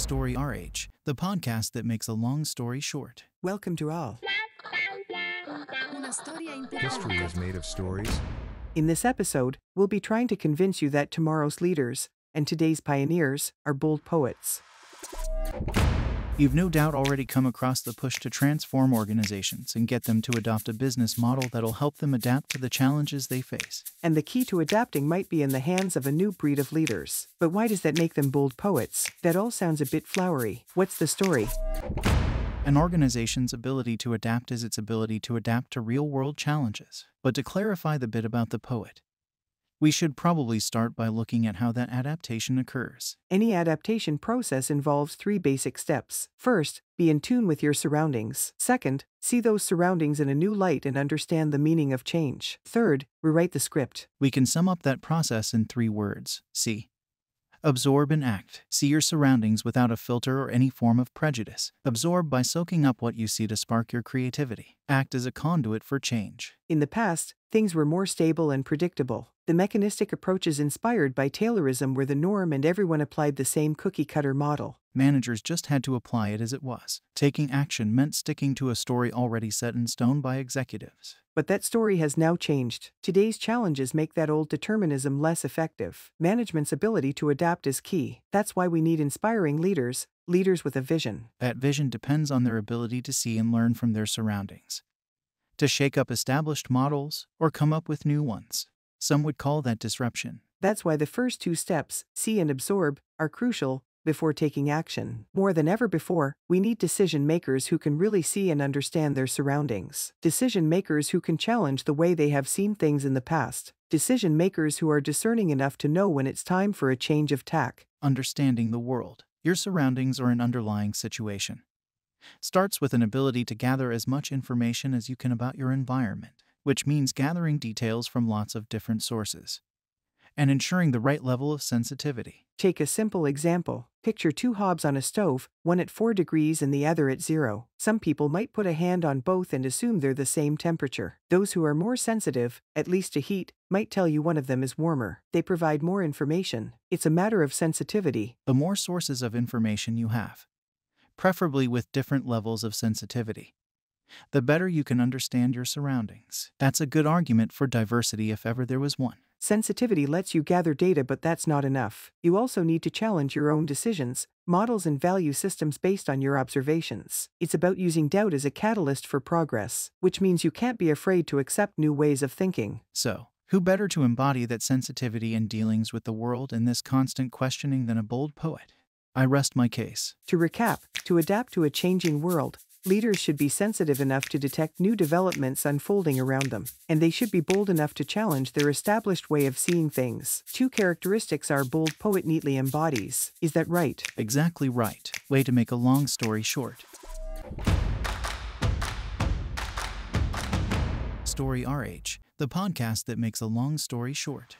Story RH, the podcast that makes a long story short. Welcome to all. History is made of stories. In this episode, we'll be trying to convince you that tomorrow's leaders and today's pioneers are bold poets. You've no doubt already come across the push to transform organizations and get them to adopt a business model that'll help them adapt to the challenges they face. And the key to adapting might be in the hands of a new breed of leaders. But why does that make them bold poets? That all sounds a bit flowery. What's the story? An organization's ability to adapt is its ability to adapt to real-world challenges. But to clarify the bit about the poet, we should probably start by looking at how that adaptation occurs. Any adaptation process involves 3 basic steps. First, be in tune with your surroundings. Second, see those surroundings in a new light and understand the meaning of change. Third, rewrite the script. We can sum up that process in 3 words. See. Absorb and act. See your surroundings without a filter or any form of prejudice. Absorb by soaking up what you see to spark your creativity. Act as a conduit for change. In the past, things were more stable and predictable. The mechanistic approaches inspired by Taylorism were the norm and everyone applied the same cookie-cutter model. Managers just had to apply it as it was. Taking action meant sticking to a story already set in stone by executives. But that story has now changed. Today's challenges make that old determinism less effective. Management's ability to adapt is key. That's why we need inspiring leaders with a vision. That vision depends on their ability to see and learn from their surroundings, to shake up established models or come up with new ones. Some would call that disruption. That's why the first 2 steps, see and absorb, are crucial before taking action. More than ever before, we need decision makers who can really see and understand their surroundings. Decision makers who can challenge the way they have seen things in the past. Decision makers who are discerning enough to know when it's time for a change of tack. Understanding the world, your surroundings or an underlying situation, starts with an ability to gather as much information as you can about your environment, which means gathering details from lots of different sources and ensuring the right level of sensitivity. Take a simple example. Picture 2 hobs on a stove, one at 4 degrees and the other at 0. Some people might put a hand on both and assume they're the same temperature. Those who are more sensitive, at least to heat, might tell you one of them is warmer. They provide more information. It's a matter of sensitivity. The more sources of information you have, preferably with different levels of sensitivity, the better you can understand your surroundings. That's a good argument for diversity if ever there was one. Sensitivity lets you gather data, but that's not enough. You also need to challenge your own decisions, models and value systems based on your observations. It's about using doubt as a catalyst for progress, which means you can't be afraid to accept new ways of thinking. So, who better to embody that sensitivity in dealings with the world and this constant questioning than a bold poet? I rest my case. To recap, to adapt to a changing world, leaders should be sensitive enough to detect new developments unfolding around them, and they should be bold enough to challenge their established way of seeing things. 2 characteristics our bold poet neatly embodies. Is that right? Exactly right. Way to make a long story short. Story RH, the podcast that makes a long story short.